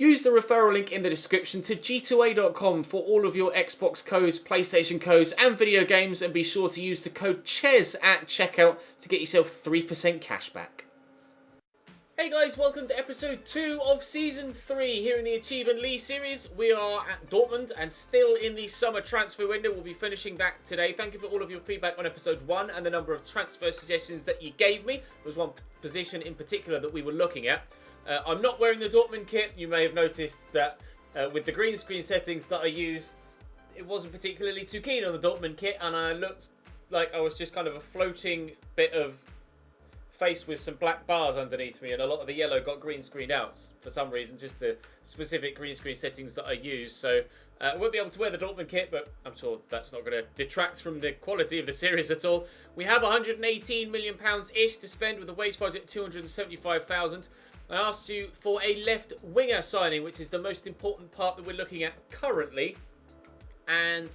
Use the referral link in the description to g2a.com for all of your Xbox codes, PlayStation codes and video games, and be sure to use the code CHES at checkout to get yourself 3% cash back. Hey guys, welcome to episode 2 of season 3 here in the Achievement League series. We are at Dortmund and still in the summer transfer window. We'll be finishing that today. Thank you for all of your feedback on episode 1 and the number of transfer suggestions that you gave me. There was one position in particular that we were looking at. I'm not wearing the Dortmund kit. You may have noticed that with the green screen settings that I use, it wasn't particularly too keen on the Dortmund kit, and I looked like I was just kind of a floating bit of face with some black bars underneath me, and a lot of the yellow got green screened out for some reason, just the specific green screen settings that I use. So I won't be able to wear the Dortmund kit, but I'm sure that's not going to detract from the quality of the series at all. We have £118 million-ish to spend with a wage budget 275,000. I asked you for a left winger signing, which is the most important part that we're looking at currently, and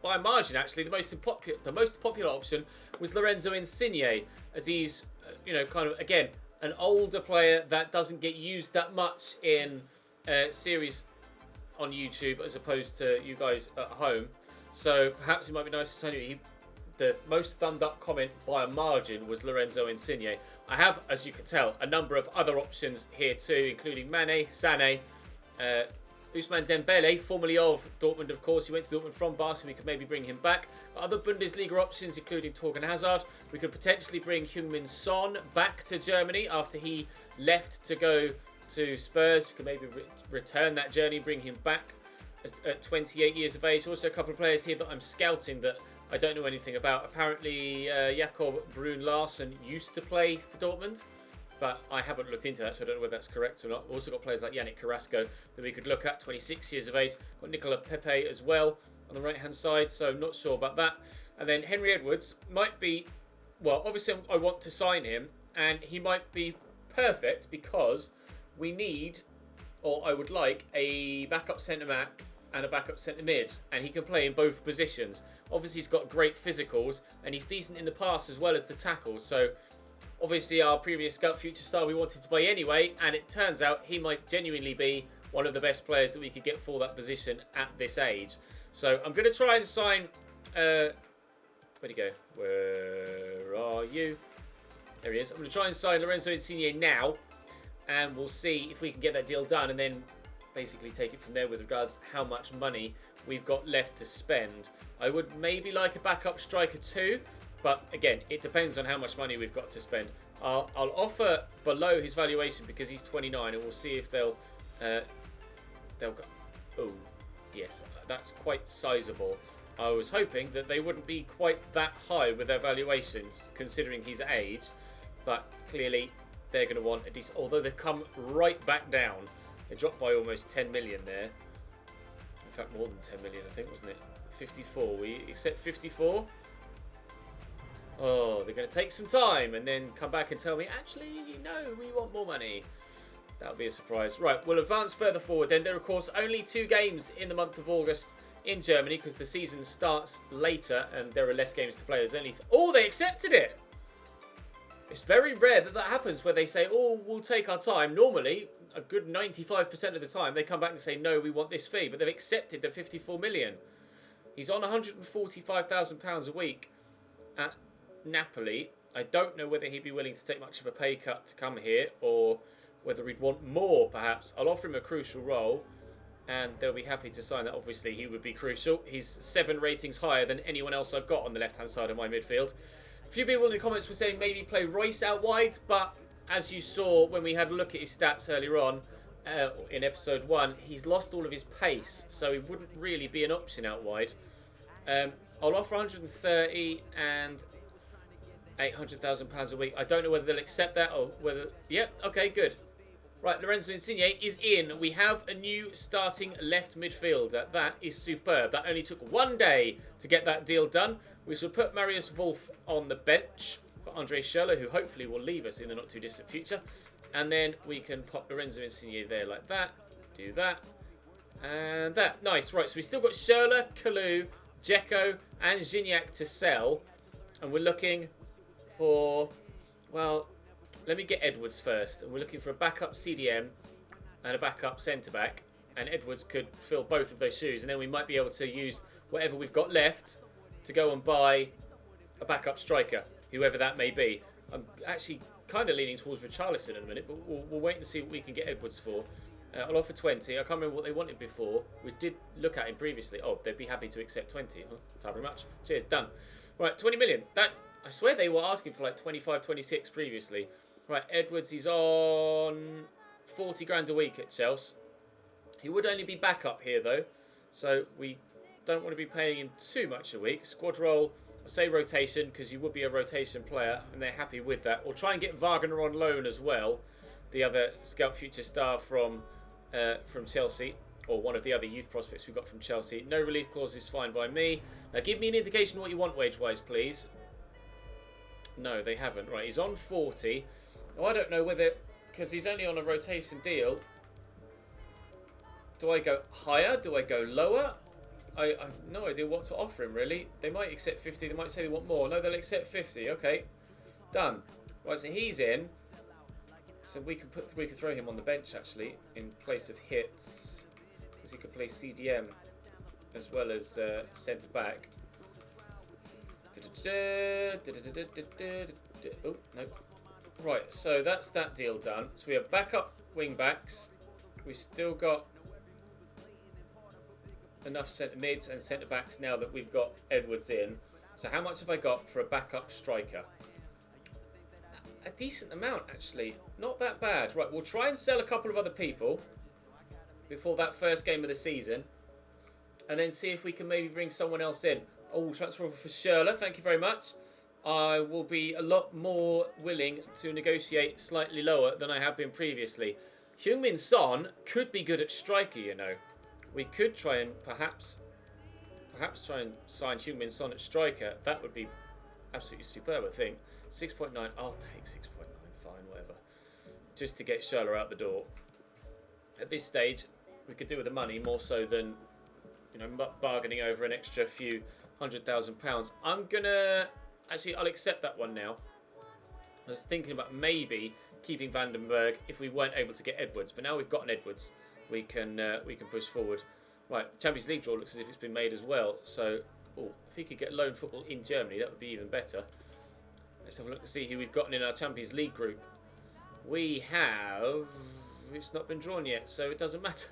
by margin actually the most popular option was Lorenzo Insigne, as he's kind of again an older player that doesn't get used that much in series on YouTube as opposed to you guys at home. So perhaps it might be nice to tell you the most thumbed up comment by a margin was Lorenzo Insigne. I have, as you can tell, a number of other options here too, including Mane, Sané, Ousmane Dembele, formerly of Dortmund, of course. He went to Dortmund from Barca, so we could maybe bring him back. Other Bundesliga options, including Torgan Hazard. We could potentially bring Heung-min Son back to Germany after he left to go to Spurs. We could maybe return that journey, bring him back at 28 years of age. Also, a couple of players here that I'm scouting that I don't know anything about. Apparently, Jakob Brun Larsen used to play for Dortmund, but I haven't looked into that, so I don't know whether that's correct or not. We've also got players like Yannick Carrasco that we could look at, 26 years of age. Got Nicola Pepe as well on the right-hand side, so I'm not sure about that. And then Henry Edwards might be, well, obviously I want to sign him, and he might be perfect because we need, or I would like, a backup centre-back and a backup centre mid, and he can play in both positions. Obviously he's got great physicals and he's decent in the pass as well as the tackles, so obviously our previous scout future star we wanted to play anyway, and it turns out he might genuinely be one of the best players that we could get for that position at this age. So I'm going to try and sign where'd he go? Where are you? There he is. I'm going to try and sign Lorenzo Insigne now, and we'll see if we can get that deal done, and then basically take it from there with regards to how much money we've got left to spend. I would maybe like a backup striker too, but again, it depends on how much money we've got to spend. I'll offer below his valuation because he's 29, and we'll see if they'll go. Oh, yes, that's quite sizable. I was hoping that they wouldn't be quite that high with their valuations considering his age, but clearly they're going to want a decent. Although they've come right back down. It dropped by almost 10 million there. In fact, more than 10 million, I think, wasn't it? 54. We accept 54. Oh, they're going to take some time and then come back and tell me, actually, no, we want more money. That'll be a surprise. Right, we'll advance further forward then. There are, of course, only 2 games in the month of August in Germany because the season starts later and there are less games to play. There's only... Oh, they accepted it! It's very rare that happens where they say, oh, we'll take our time. Normally, a good 95% of the time, they come back and say, no, we want this fee. But they've accepted the 54 million. He's on £145,000 a week at Napoli. I don't know whether he'd be willing to take much of a pay cut to come here or whether he'd want more, perhaps. I'll offer him a crucial role and they'll be happy to sign that. Obviously, he would be crucial. He's 7 ratings higher than anyone else I've got on the left-hand side of my midfield. A few people in the comments were saying maybe play Royce out wide, but as you saw when we had a look at his stats earlier on in episode 1, he's lost all of his pace, so he wouldn't really be an option out wide. I'll offer 130 and £800,000 a week. I don't know whether they'll accept that or whether... Yep, okay, good. Right, Lorenzo Insigne is in. We have a new starting left midfielder. That is superb. That only took 1 day to get that deal done. We shall put Marius Wolf on the bench for Andre Schürrle, who hopefully will leave us in the not too distant future. And then we can pop Lorenzo Insigne there like that. Do that. And that. Nice. Right, so we've still got Schürrle, Kalou, Dzeko and Gignac to sell. And we're looking for... Well, let me get Edwards first. And we're looking for a backup CDM. and a backup centre-back, and Edwards could fill both of those shoes, and then we might be able to use whatever we've got left to go and buy a backup striker, whoever that may be. I'm actually kind of leaning towards Richarlison at the minute, but we'll wait and see what we can get Edwards for. I'll offer 20. I can't remember what they wanted before. We did look at him previously. Oh, they'd be happy to accept 20. Oh, thank you very much. Cheers, done. Right, 20 million. That, I swear they were asking for like 25, 26 previously. Right, Edwards, he's on 40 grand a week at Chelsea. He would only be back up here though, so we don't want to be paying him too much a week. Squad role, I say rotation because you would be a rotation player and they're happy with that. We'll try and get Wagner on loan as well, the other Scout Future star from Chelsea, or one of the other youth prospects we got from Chelsea. No release clause is fine by me. Now give me an indication of what you want wage-wise, please. No, they haven't. Right, he's on 40. Oh, I don't know whether, because he's only on a rotation deal, do I go higher? Do I go lower? I have no idea what to offer him, really. They might accept 50. They might say they want more. No, they'll accept 50. Okay, done. Right, so he's in. So we can throw him on the bench, actually, in place of Hits. Because he could play CDM as well as centre-back. Oh, no. Right, so that's that deal done. So we have backup wing-backs. We've still got enough centre mids and centre backs now that we've got Edwards in. So how much have I got for a backup striker? A decent amount, actually. Not that bad. Right, we'll try and sell a couple of other people before that first game of the season, and then see if we can maybe bring someone else in. Oh, transfer offer for Schürrle. Thank you very much. I will be a lot more willing to negotiate slightly lower than I have been previously. Heung-min Son could be good at striker, you know. We could try and perhaps try and sign Heung-min Son at striker. That would be absolutely superb, I think. 6.9. I'll take 6.9. Fine, whatever. Just to get Schürrle out the door. At this stage, we could do with the money more so than, you know, bargaining over an extra few £100,000. I'm gonna actually, I'll accept that one now. I was thinking about maybe keeping Vandenberg if we weren't able to get Edwards, but now we've got an Edwards, we can push forward. Right, Champions League draw looks as if it's been made as well. So, if he could get loan football in Germany, that would be even better. Let's have a look and see who we've gotten in our Champions League group. We have, it's not been drawn yet, so it doesn't matter.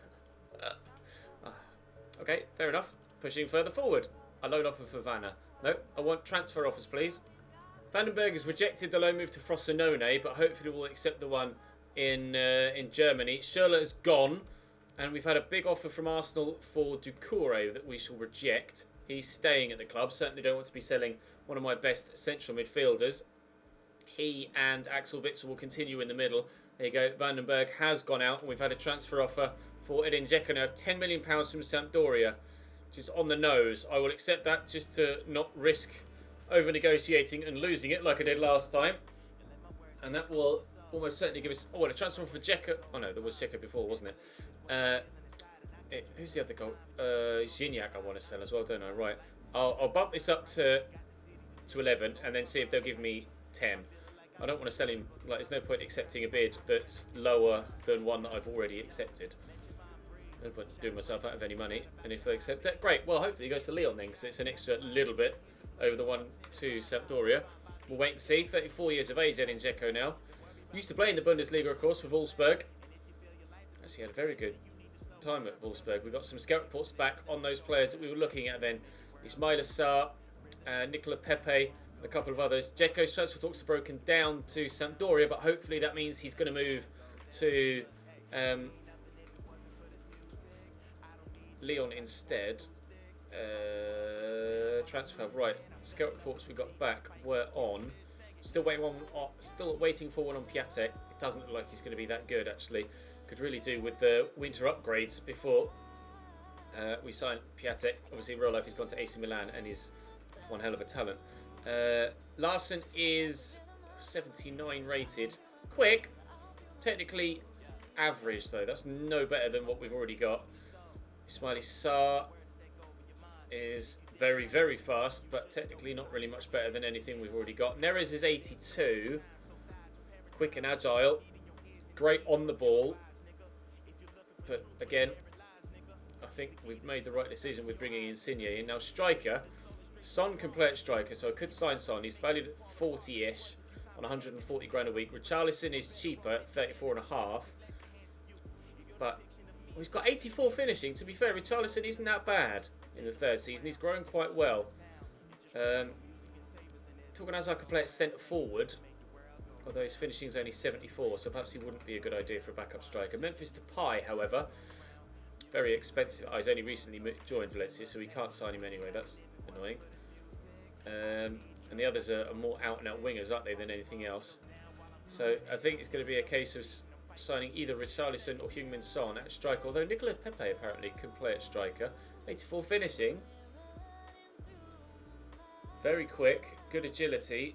Okay, fair enough. Pushing further forward. A loan offer for Vanna. No, I want transfer offers, please. Vandenberg has rejected the loan move to Frosinone, but hopefully will accept the one in Germany. Schürrle has gone, and we've had a big offer from Arsenal for Doucouré that we shall reject. He's staying at the club. Certainly don't want to be selling one of my best central midfielders. He and Axel Witsel will continue in the middle. There you go. Vandenberg has gone out, and we've had a transfer offer for Edin Dzeko now of £10 million from Sampdoria, which is on the nose. I will accept that just to not risk over-negotiating and losing it like I did last time. And that will almost certainly give us... Oh, and a transfer offer for Dzeko. Oh, no, there was Dzeko before, wasn't it? Who's the other goal? Gignac I want to sell as well, don't I? Right. I'll bump this up to 11 and then see if they'll give me 10. I don't want to sell him. Like, there's no point accepting a bid that's lower than one that I've already accepted. No point doing myself out of any money. And if they accept that, great. Well, hopefully he goes to Lyon then, because it's an extra little bit over the one to Sampdoria. We'll wait and see. 34 years of age, Edin Dzeko now. Used to play in the Bundesliga, of course, for Wolfsburg. Actually had a very good time at Wolfsburg. We got some scout reports back on those players that we were looking at then. Ismail Assar, Nicola Pepe, and a couple of others. Dzeko's transfer talks are broken down to Sampdoria, but hopefully that means he's going to move to Lyon instead. Transfer, right. Scout reports we got back were on. Still waiting for one on Piatek. It doesn't look like he's going to be that good, actually. Could really do with the winter upgrades before we sign Piatek. Obviously, in real life, he's gone to AC Milan and he's one hell of a talent. Larson is 79 rated. Quick. Technically average, though. That's no better than what we've already got. Ismail Sarr is very, very fast, but technically not really much better than anything we've already got. Neres is 82. Quick and agile. Great on the ball. But again, I think we've made the right decision with bringing Insigne in. Now striker, Son can play at striker, so I could sign Son. He's valued at 40-ish on 140 grand a week. Richarlison is cheaper at 34.5, but he's got 84 finishing. To be fair, Richarlison isn't that bad in the third season. He's growing quite well. Talking as I could play at centre forward, although his finishing is only 74, so perhaps he wouldn't be a good idea for a backup striker. Memphis Depay, however, very expensive. He's only recently joined Valencia, so we can't sign him anyway. That's annoying. And the others are more out-and-out wingers, aren't they, than anything else. So I think it's going to be a case of signing either Richarlison or Heung-min Son at striker, although Nicolas Pepe apparently can play at striker. 84 finishing. Very quick, good agility,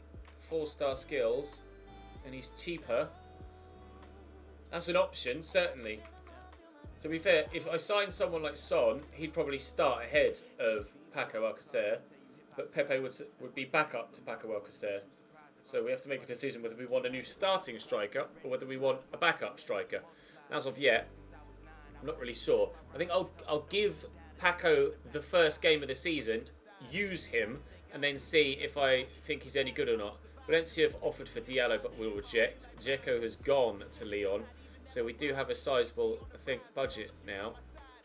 4-star skills, and he's cheaper. That's an option, certainly. To be fair, if I signed someone like Son, he'd probably start ahead of Paco Alcacer, but Pepe would be backup to Paco Alcacer. So we have to make a decision whether we want a new starting striker or whether we want a backup striker. As of yet, I'm not really sure. I think I'll give Paco the first game of the season, use him, and then see if I think he's any good or not. Valencia have offered for Diallo but will reject. Dzeko has gone to Lyon. So we do have a sizable, I think, budget now.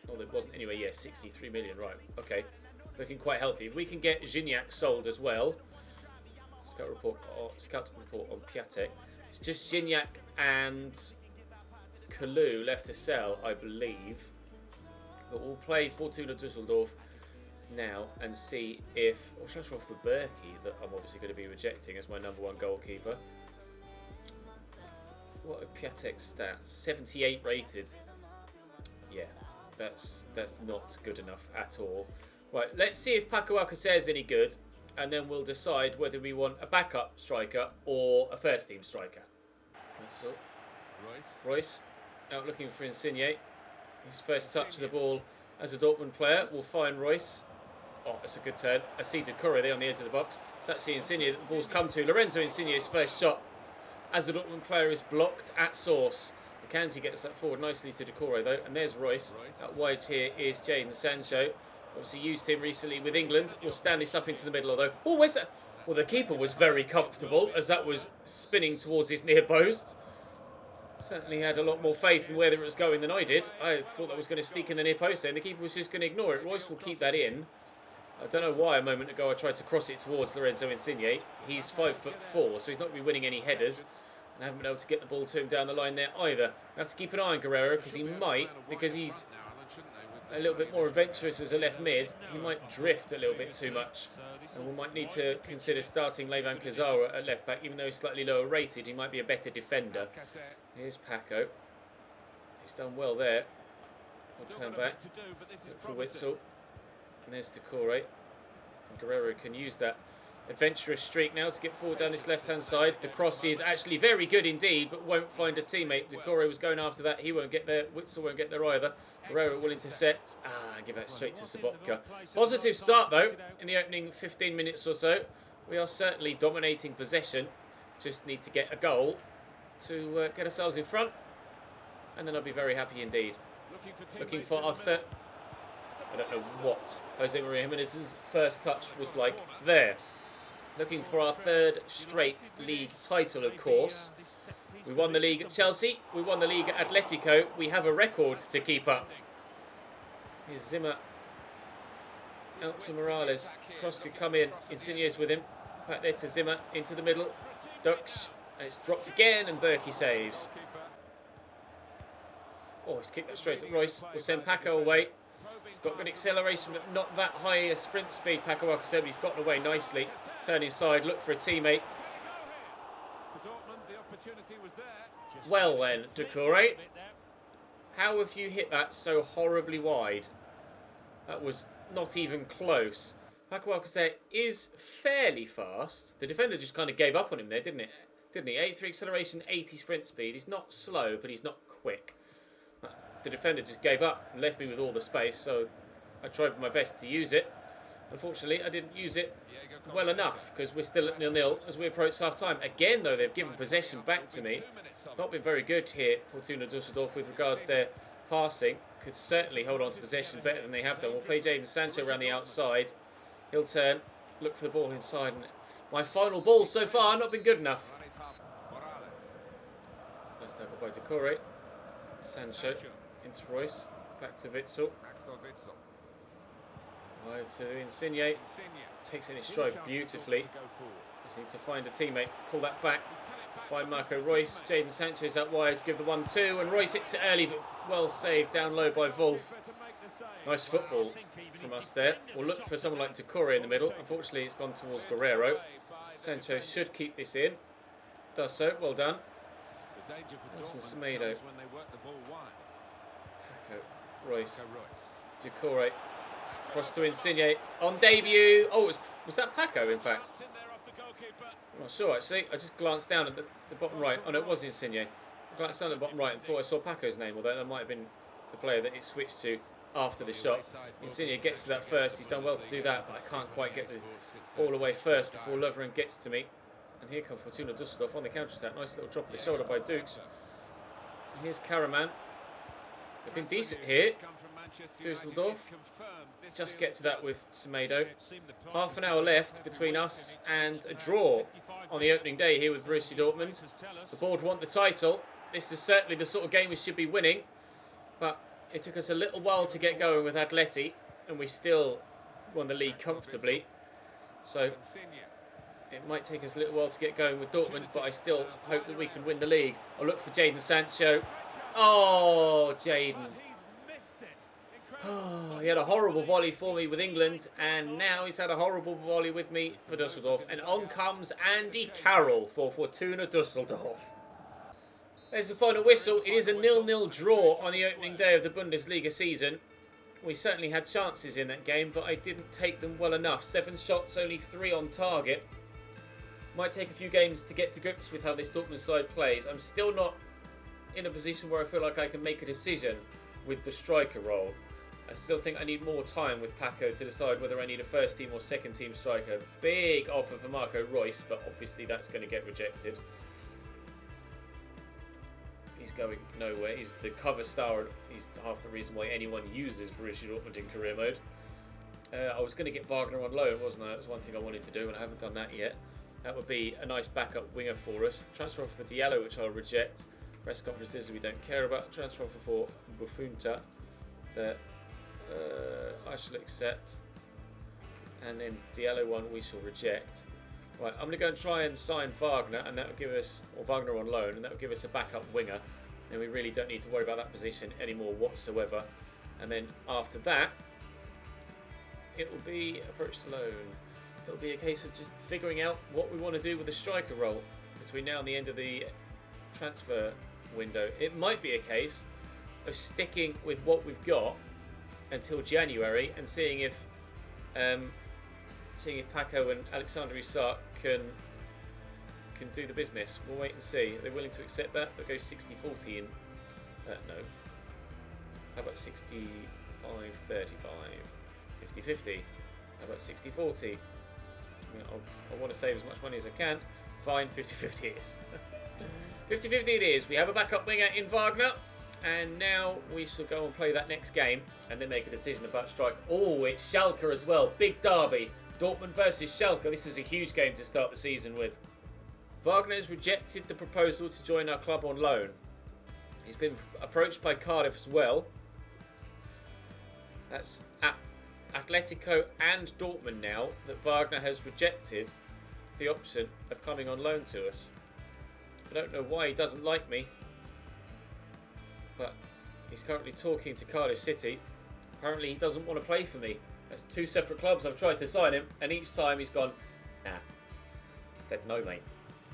Well, it wasn't anyway, yeah, 63 million, right. Okay, looking quite healthy. If we can get Gignac sold as well. Scout report on Piatek. It's just Gignac and Kalou left to sell, I believe. But we'll play Fortuna Düsseldorf now and see if... Or should I go for Berkey, that I'm obviously going to be rejecting as my #1 goalkeeper. What are Piatek's stats? 78 rated. Yeah, that's not good enough at all. Right, let's see if Paco Alcacer is any good, and then we'll decide whether we want a backup striker or a first-team striker. That's all. Royce out looking for Insigne. His first touch of the ball as a Dortmund player will find Royce. Oh, that's a good turn. I see Decore there on the edge of the box. It's actually Insigne that the ball's come to. Lorenzo Insigne's first shot as the Dortmund player is blocked at source. McKenzie gets that forward nicely to Decore though, and there's Royce. Out wide here is Jadon Sancho. Obviously used him recently with England. We'll stand this up into the middle although. Oh, where's that? Well, the keeper was very comfortable as that was spinning towards his near post. Certainly had a lot more faith in where it was going than I did. I thought that was going to sneak in the near post there, and the keeper was just going to ignore it. Royce will keep that in. I don't know why a moment ago I tried to cross it towards Lorenzo Insigne. He's 5'4", so he's not going to be winning any headers. And I haven't been able to get the ball to him down the line there either. I have to keep an eye on Guerrero because he might, because he's a little bit more adventurous as a left mid, he might drift a little bit too much. And we might need to consider starting Levan Cazorla at left back, even though he's slightly lower rated, he might be a better defender. Here's Paco. He's done well there. We'll turn back. Look for Witzel. And there's Decore. And Guerrero can use that adventurous streak now to get forward down this left-hand side. The cross is actually very good indeed, but won't find a teammate. Decore was going after that. He won't get there. Witzel won't get there either. Guerrero will intercept. Give that straight to Sobotka. Positive start, though, in the opening 15 minutes or so. We are certainly dominating possession. Just need to get a goal to get ourselves in front. And then I'll be very happy indeed. Looking for our third... I don't know what Jose Maria Jimenez's first touch was like there. Looking for our third straight league title, of course. We won the league at Chelsea. We won the league at Atletico. We have a record to keep up. Here's Zimmer. Out to Morales. Cross could come in. Insigne's with him. Back there to Zimmer. Into the middle. Ducks. And it's dropped again and Berkey saves. Oh, he's kicked that straight at Royce. We'll send Paco away. He's got good acceleration, but not that high a sprint speed. Paco Alcacer, he's gotten away nicely. Turn inside, look for a teammate. Well then, Decore. How have you hit that so horribly wide? That was not even close. Paco Alcacer is fairly fast. The defender just kind of gave up on him there, didn't he? 83 acceleration, 80 sprint speed. He's not slow, but he's not quick. The defender just gave up and left me with all the space, so I tried my best to use it. Unfortunately, I didn't use it well enough because we're still at 0-0 as we approach half-time. Again, though, they've given possession back to me. Not been very good here, Fortuna Düsseldorf, with regards to their passing, could certainly hold on to possession better than they have done. We'll play Jadon Sancho around the outside. He'll turn, look for the ball inside. And my final ball so far not been good enough. Nice tackle by Decore. Sancho into Royce. Back to Witsel. Wide to Insigne. Takes it in his stride beautifully. Just need to find a teammate. Pull that back. Find Marco Royce. Jadon Sancho's out wide. Give the 1-2. And Royce hits it early, but well saved down low by Wolf. Nice football from us there. We'll look for someone like Decore in the middle. Unfortunately, it's gone towards Guerrero. Sancho should keep this in. Does so. Well done. Nelson Semedo. Paco. Royce. Decore. Cross to Insigne. On debut. Oh, was that Paco, in fact? I'm not sure, actually. I just glanced down at the bottom right. Oh, no, it was Insigne. I glanced down at the bottom right and thought I saw Paco's name, although that might have been the player that it switched to after the shot. Insigne gets to that first. He's done well to do that, but I can't quite get the ball away first before Lovren gets to me. And here comes Fortuna Düsseldorf on the counter-attack. Nice little drop of the shoulder by Dukes. And here's Karaman. They've been decent here. Düsseldorf just get to that with Semedo. Half an hour left between us and a draw on the opening day here with Borussia Dortmund. The board want the title. This is certainly the sort of game we should be winning, but it took us a little while to get going with Atleti, and we still won the league comfortably. So it might take us a little while to get going with Dortmund, but I still hope that we can win the league. I'll look for Jadon Sancho. Oh, Jadon. Oh, he had a horrible volley for me with England, and now he's had a horrible volley with me for Düsseldorf. And on comes Andy Carroll for Fortuna Düsseldorf. There's the final whistle. It is a 0-0 draw on the opening day of the Bundesliga season. We certainly had chances in that game, but I didn't take them well enough. 7 shots, only 3 on target. Might take a few games to get to grips with how this Dortmund side plays. I'm still not in a position where I feel like I can make a decision with the striker role. I still think I need more time with Paco to decide whether I need a first team or second team striker. Big offer for Marco Royce, but obviously that's going to get rejected. He's going nowhere. He's the cover star. He's half the reason why anyone uses Borussia Dortmund in career mode. I was going to get Wagner on loan, wasn't I? That was one thing I wanted to do, and I haven't done that yet. That would be a nice backup winger for us. Transfer offer for Diallo, which I'll reject. Press conferences we don't care about. Transfer offer for Bufunta that I shall accept. And then Diallo one we shall reject. Right, I'm going to go and try and sign Wagner, and that will give us, or Wagner on loan, and that will give us a backup winger. And we really don't need to worry about that position anymore whatsoever. And then after that, it will be approach to loan. It'll be a case of just figuring out what we want to do with the striker role between now and the end of the transfer window. It might be a case of sticking with what we've got until January and seeing if Paco and Alexander Isak can do the business. We'll wait and see. Are they willing to accept that? They'll go 60-40 in. No. How about 65-35? 50-50? How about 60-40? I want to save as much money as I can. Fine, 50-50 it is. 50-50 it is. We have a backup winger in Wagner. And now we shall go and play that next game and then make a decision about strike. Oh, it's Schalke as well. Big derby. Dortmund versus Schalke. This is a huge game to start the season with. Wagner has rejected the proposal to join our club on loan. He's been approached by Cardiff as well. That's at Atletico and Dortmund now that Wagner has rejected the option of coming on loan to us. I don't know why he doesn't like me, but he's currently talking to Cardiff City. Apparently he doesn't want to play for me. That's 2 separate clubs I've tried to sign him, and each time he's gone, nah. Said no, mate.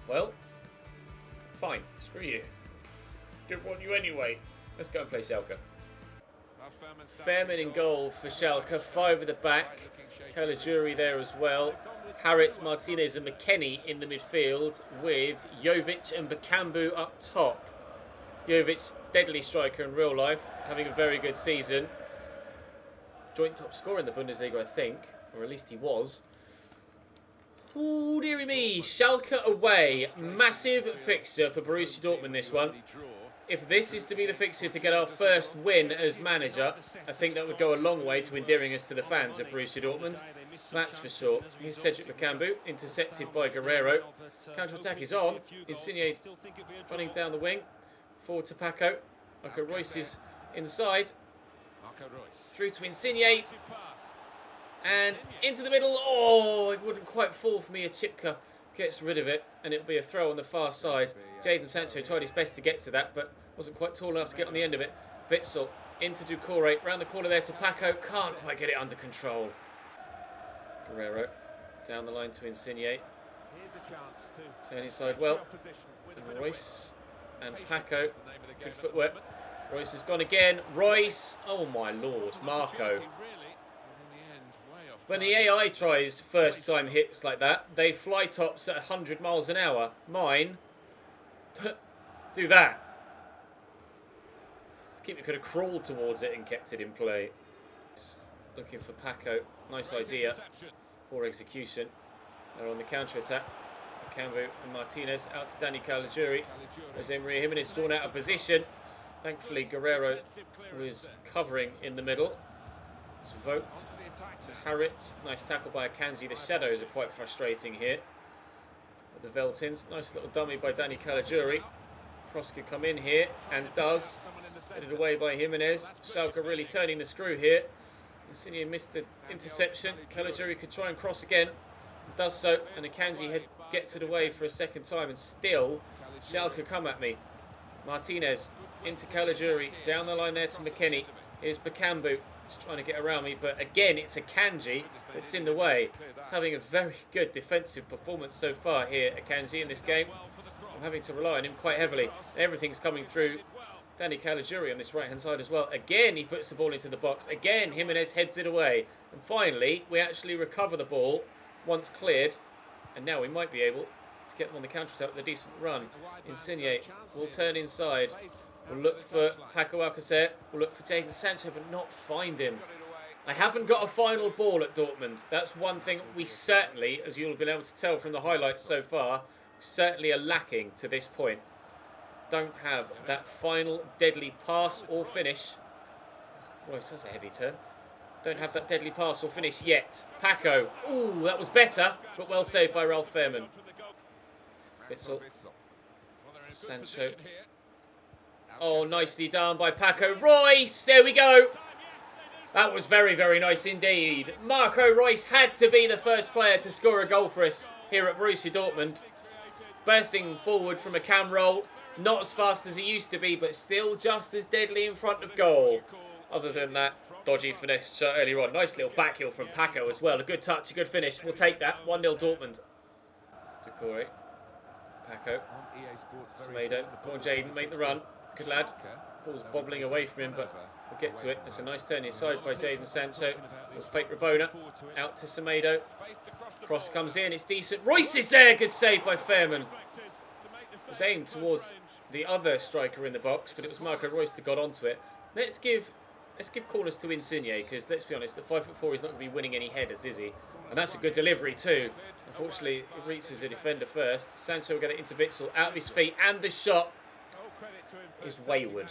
Well, fine, screw you. Don't want you anyway. Let's go and play Schalke. Fairman in goal for Schalke, 5 at the back. Caligiuri there as well. Harrit, Martinez and McKennie in the midfield with Jovic and Bakambu up top. Jovic, deadly striker in real life, having a very good season. Joint top scorer in the Bundesliga, I think, or at least he was. Oh, dearie me. Schalke away. Massive fixture for Borussia Dortmund, this one. If this is to be the fixture to get our first win as manager, I think that would go a long way to endearing us to the fans of Borussia Dortmund. That's for sure. Here's Cedric Bakambu, intercepted by Guerrero. Counter-attack is on. Insigne running down the wing. Forward to Paco. Marco Reus is inside. Through to Insigne. And into the middle. Oh, it wouldn't quite fall for me. Chipka gets rid of it, and it'll be a throw on the far side. Jadon Sancho tried his best to get to that, but wasn't quite tall enough to get on the end of it. Witsel into Doucouré, round the corner there to Paco. Can't quite get it under control. Guerrero down the line to Insigne. Turn inside well. And Reus and Paco. Good footwork. Reus has gone again. Reus. Oh my lord. Marco. When the AI tries first time hits like that, they fly tops at 100 miles an hour. Mine do that. Keeper could have crawled towards it and kept it in play. Looking for Paco. Nice idea. Poor execution. They're on the counter-attack. Bakambu and Martinez out to Dani Caligiuri. Jose Maria Jimenez drawn out of position. Thankfully, Guerrero was covering in the middle. It's Vogt to Harrit. Nice tackle by Akanji. The shadows are quite frustrating here. The Veltins. Nice little dummy by Dani Caligiuri. Cross could come in here and does. Headed away by Jimenez. Schalke really turning the screw here. Insigne missed the interception. Caligiuri could try and cross again. Does so. And Akanji gets it away for a second time. And still, Schalke come at me. Martinez into Caligiuri. Down the line there to McKennie. Here's Bakambu. He's trying to get around me. But again, it's Akanji that's in the way. He's having a very good defensive performance so far here, Akanji, in this game. I'm having to rely on him quite heavily. Everything's coming through Dani Caligiuri on this right-hand side as well. Again, he puts the ball into the box. Again, Jimenez heads it away. And finally, we actually recover the ball once cleared. And now we might be able to get them on the counter-attack with a decent run. Insigne will turn inside. We'll look for Paco Alcacer. We'll look for Jadon Sancho, but not find him. I haven't got a final ball at Dortmund. That's one thing we certainly, as you'll have been able to tell from the highlights so far, certainly are lacking to this point. Don't have that final deadly pass or finish. Royce, that's a heavy turn. Don't have that deadly pass or finish yet. Paco. Ooh, that was better, but well saved by Ralph Fairman. Witsel. Sancho. Oh, nicely done by Paco. Royce, there we go. That was very, very nice indeed. Marco Reus had to be the first player to score a goal for us here at Borussia Dortmund. Bursting forward from a cam roll. Not as fast as he used to be, but still just as deadly in front of goal. Other than that dodgy finesse shot earlier on. Nice little back heel from Paco as well. A good touch, a good finish. We'll take that. 1-0 Dortmund. Doucouré. Paco. Semedo. Come on, Jadon. Make the run. Good lad. Ball's bobbling away from him, but we'll get to it. It's a nice turn inside by Jadon Sancho. We'll fake Rabona. Out to Semedo. Cross comes in. It's decent. Reus is there. Good save by Fairman. It was aimed towards the other striker in the box, but it was Marco Reus that got onto it. Let's give corners to Insigne, because let's be honest, at 5'4", he's not going to be winning any headers, is he? And that's a good delivery too. Unfortunately, it reaches the defender first. Sancho will get it into Witsel, out of his feet, and the shot is wayward.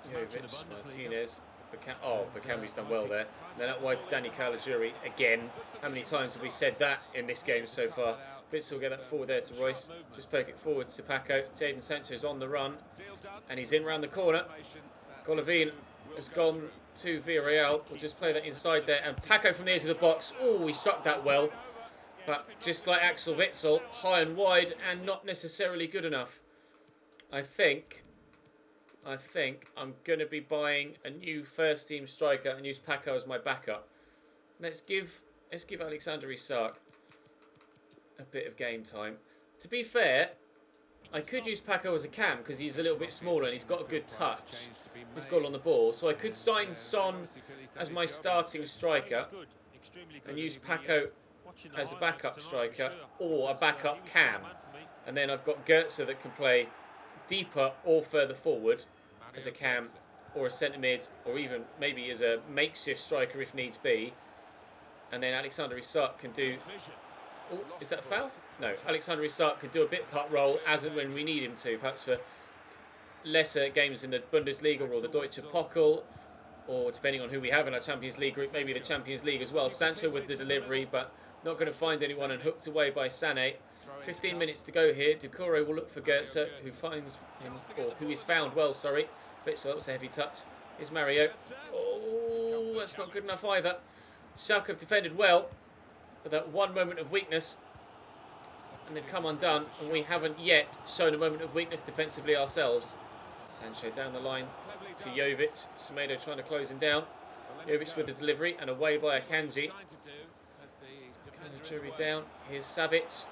Jovic, Martinez. Bakambu's done well there. Then out wide to Dani Caligiuri again. How many times have we said that in this game so far? Witsel will get that forward there to Reus. Just poke it forward to Paco. Jadon Sancho's on the run. And he's in round the corner. Golovin has gone to Villarreal. We'll just play that inside there. And Paco from the edge of the box. Oh, he struck that well. But just like Axel Witsel, high and wide and not necessarily good enough. I think I'm going to be buying a new first team striker and use Paco as my backup. Let's give Alexander Isak a bit of game time. To be fair, I could use Paco as a cam because he's a little bit smaller and he's got a good touch. He's got on the ball. So I could sign Son as my starting striker and use Paco as a backup striker or a backup cam. And then I've got Goetze that can play deeper or further forward as a cam or a centre mid or even maybe as a makeshift striker if needs be. And then Alexander Isak can do... Oh, is that a foul? No, Alexander Isak can do a bit putt roll as and when we need him to, perhaps for lesser games in the Bundesliga or the Deutsche Pokal, or depending on who we have in our Champions League group, maybe the Champions League as well. Sancho with the delivery, but not going to find anyone, and hooked away by Sané. 15 minutes to go here. Doucouré will look for Goetze, who finds him, or who is found well, sorry. But so that was a heavy touch. Here's Mario. Oh, that's not good enough either. Schalke have defended well, but that one moment of weakness, and they've come undone, and we haven't yet shown a moment of weakness defensively ourselves. Sancho down the line to Jovic. Semedo trying to close him down. Jovic with the delivery, and away by Akanji. Jury down. Here's Savic.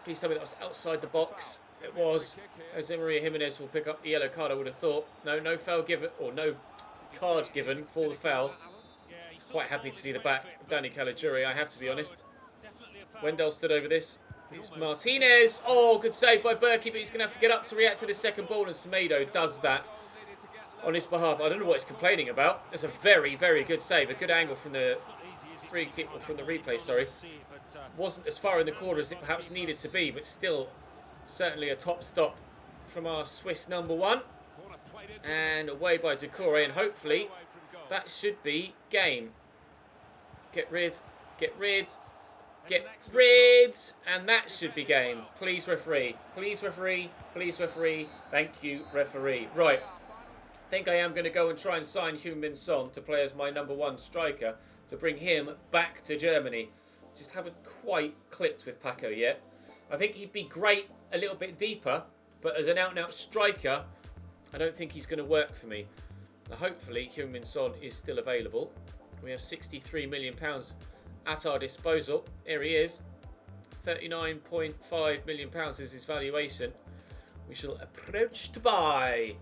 Please tell me that was outside the box. It was. Jose Maria Jimenez will pick up the yellow card, I would have thought. No foul given, or no card given for the foul. Quite happy to see the back of Danny Caligiuri, I have to be honest. Wendell stood over this. It's Martinez. Oh, good save by Berkey, but he's going to have to get up to react to this second ball, and Semedo does that on his behalf. I don't know what he's complaining about. It's a very, very good save. A good angle from the free kick, or from the replay, sorry. Wasn't as far in the corner as it perhaps needed to be, but still certainly a top stop from our Swiss number one. And away by Doucouré, and hopefully that should be game. Get rid, and that should be game. Please referee, please referee, please referee. Thank you, referee. Right, I think I am going to go and try and sign Heung-min Son to play as my number one striker, to bring him back to Germany. Just haven't quite clicked with Paco yet. I think he'd be great a little bit deeper, but as an out-and-out striker, I don't think he's going to work for me. Now, hopefully, Heung-min Son is still available. We have £63 million at our disposal. Here he is. £39.5 million is his valuation. We shall approach to buy.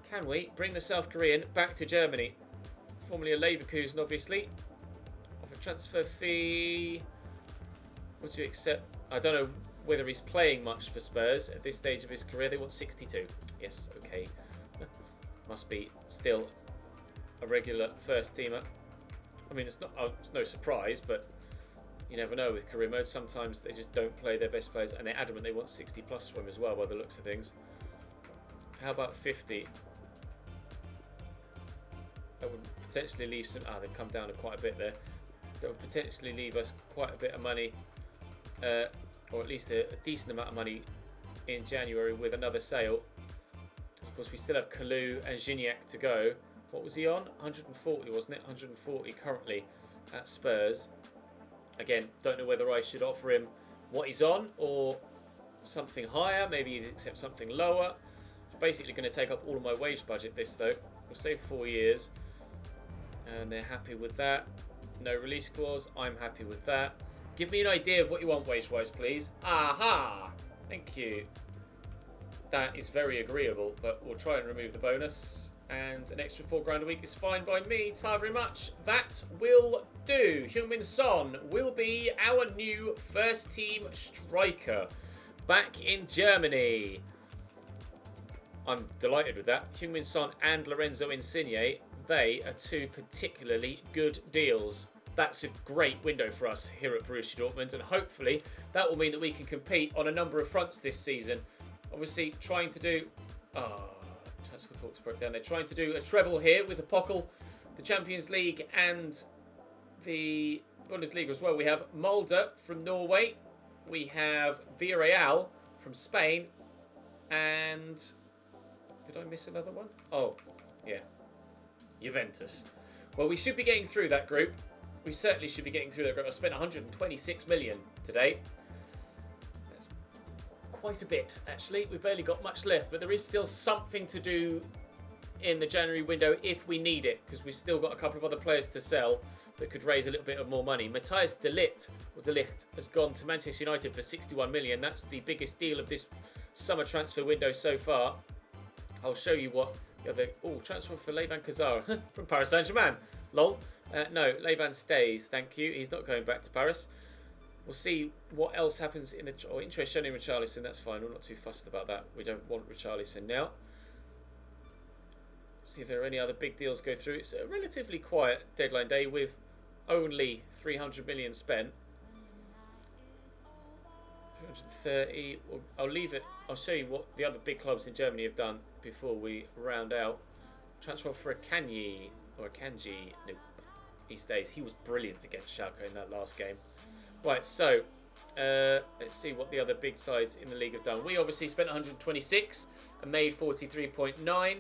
Can we bring the South Korean back to Germany? Formerly a Leverkusen, obviously. Of a transfer fee. Would you accept? I don't know whether he's playing much for Spurs at this stage of his career. They want 62. Yes, okay. Must be still a regular first teamer. I mean, it's no surprise, but you never know with career mode. Sometimes they just don't play their best players, and they're adamant they want 60 plus from him as well, by the looks of things. How about 50? That would potentially leave some. They've come down to quite a bit there. That would potentially leave us quite a bit of money, or at least a decent amount of money in January with another sale. Of course, we still have Kalou and Gignac to go. What was he on? 140, wasn't it? 140 currently at Spurs. Again, don't know whether I should offer him what he's on or something higher. Maybe he'd accept something lower. It's basically going to take up all of my wage budget, this though. We'll save 4 years. And they're happy with that. No release clause. I'm happy with that. Give me an idea of what you want wage-wise, please. Aha! Thank you. That is very agreeable, but we'll try and remove the bonus. And an extra £4 a week is fine by me. Thank you very much. That will do. Heung-min Son will be our new first team striker back in Germany. I'm delighted with that. Heung-min Son and Lorenzo Insigne, they are two particularly good deals. That's a great window for us here at Borussia Dortmund, and hopefully that will mean that we can compete on a number of fronts this season. Obviously, trying to do... Transfer talks broke down. They're trying to do a treble here with the Pokal, the Champions League, and the Bundesliga as well. We have Molde from Norway. We have Villarreal from Spain. And... did I miss another one? Oh, yeah. Juventus. Well, we should be getting through that group. We certainly should be getting through that group. I spent 126 million today. That's quite a bit, actually. We've barely got much left, but there is still something to do in the January window if we need it, because we've still got a couple of other players to sell that could raise a little bit of more money. Matthias de Ligt has gone to Manchester United for 61 million. That's the biggest deal of this summer transfer window so far. I'll show you what the other... Oh, transfer for Levan Kazar from Paris Saint-Germain. Lol. No, Levan stays, thank you. He's not going back to Paris. We'll see what else happens in the... Oh, interest shown in Richarlison, that's fine. We're not too fussed about that. We don't want Richarlison now. See if there are any other big deals go through. It's a relatively quiet deadline day with only 300 million spent. 230. I'll leave it. I'll show you what the other big clubs in Germany have done before we round out. Transfer for a Kanji or a Kanji. Nope. He stays. He was brilliant against Schalke in that last game. Right, so let's see what the other big sides in the league have done. We obviously spent 126 and made 43.9.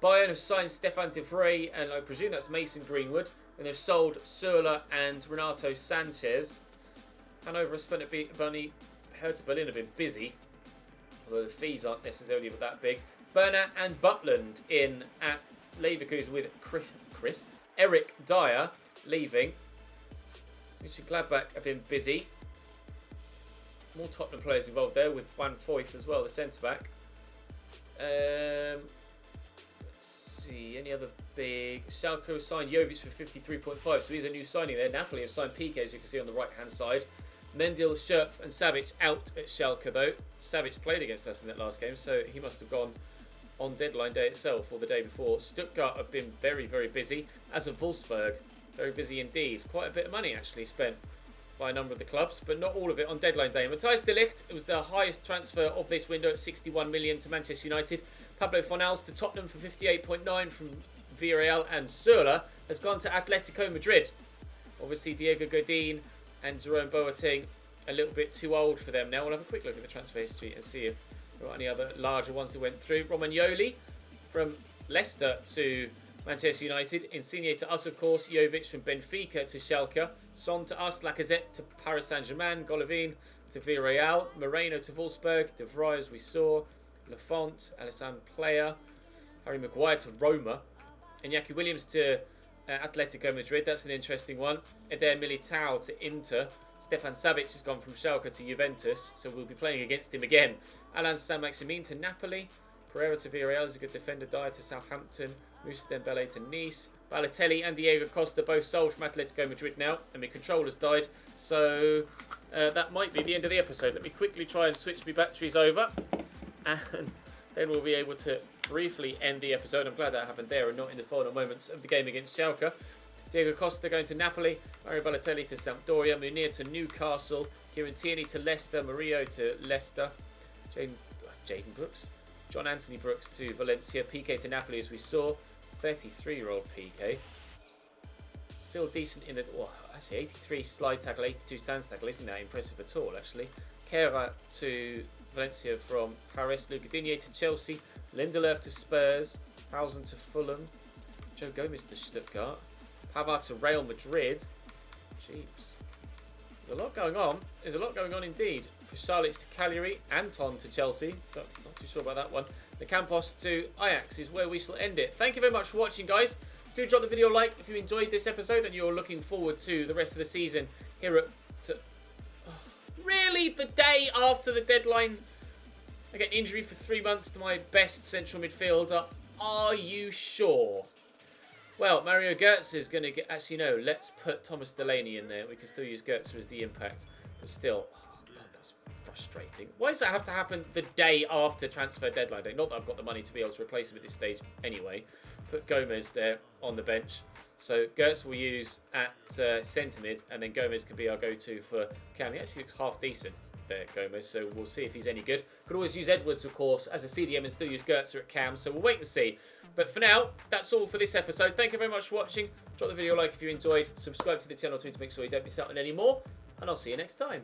Bayern have signed Stefan de Vrij, and I presume that's Mason Greenwood. And they've sold Surla and Renato Sanchez. Hanover has spent a bit money. Hertha Berlin have been busy, although the fees aren't necessarily that big. Bernat and Butland in at Leverkusen with Eric Dyer leaving. Mönchengladbach have been busy. More Tottenham players involved there with Van Foyth as well, the centre-back. Let's see, any other big... Schalke signed Jovic for 53.5, so he's a new signing there. Napoli have signed Piqué, as you can see on the right-hand side. Mendil, Schürpf and Savic out at Schalke though. Savic played against us in that last game, so he must have gone on deadline day itself or the day before. Stuttgart have been very, very busy, as of Wolfsburg. Very busy indeed. Quite a bit of money actually spent by a number of the clubs, but not all of it on deadline day. Matthijs de Ligt, it was the highest transfer of this window at 61 million to Manchester United. Pablo Fornals to Tottenham for 58.9 from Villarreal, and Surla has gone to Atletico Madrid. Obviously Diego Godin and Jerome Boateng a little bit too old for them now. We'll have a quick look at the transfer history and see if there are any other larger ones that went through. Romagnoli from Leicester to Manchester United. Insigne to us, of course. Jovic from Benfica to Schalke. Son to us. Lacazette to Paris Saint-Germain. Golovin to Villarreal. Moreno to Wolfsburg. De Vrij, as we saw. Lafont, Alessandro Playa. Harry Maguire to Roma. Iñaki Williams to Atletico Madrid. That's an interesting one. Eder Militao to Inter. Stefan Savic has gone from Schalke to Juventus, so we'll be playing against him again. Alan Saint-Maximin to Napoli. Pereira to Villarreal is a good defender. Dyer to Southampton. Moussa Dembele to Nice. Balotelli and Diego Costa both sold from Atletico Madrid now, and my controller's died. So that might be the end of the episode. Let me quickly try and switch my batteries over, and then we'll be able to briefly end the episode. I'm glad that happened there and not in the final moments of the game against Schalke. Diego Costa going to Napoli. Mario Balotelli to Sampdoria. Munir to Newcastle. Kieran Tierney to Leicester. Murillo to Leicester. Jaden Brooks. John Anthony Brooks to Valencia. Piqué to Napoli, as we saw. 33-year-old Piqué. Still decent in the... Oh, actually, 83 slide tackle, 82 stance tackle. Isn't that impressive at all, actually? Kehra to Valencia from Paris. Luca Digne to Chelsea. Lindelöf to Spurs. Housen to Fulham. Joe Gomez to Stuttgart. Pavard to Real Madrid. Jeeps. There's a lot going on. There's a lot going on indeed. Krasalic to Cagliari. Anton to Chelsea. Not too sure about that one. The Campos to Ajax is where we shall end it. Thank you very much for watching, guys. Do drop the video a like if you enjoyed this episode and you're looking forward to the rest of the season here at... really? The day after the deadline? I get injury for 3 months to my best central midfielder. Are you sure? Well, Mario Götze is going to get... Actually, no. Let's put Thomas Delaney in there. We can still use Götze as the impact. But still... Oh, God, that's frustrating. Why does that have to happen the day after transfer deadline day? Not that I've got the money to be able to replace him at this stage anyway. Put Gomez there on the bench. So Götze will use at centre mid. And then Gomez can be our go-to for Cam. He actually looks half decent there, Gomez. So we'll see if he's any good. Could always use Edwards, of course, as a CDM and still use Götze at Cam. So we'll wait and see. But for now, that's all for this episode. Thank you very much for watching. Drop the video a like if you enjoyed. Subscribe to the channel too to make sure you don't miss out on any more. And I'll see you next time.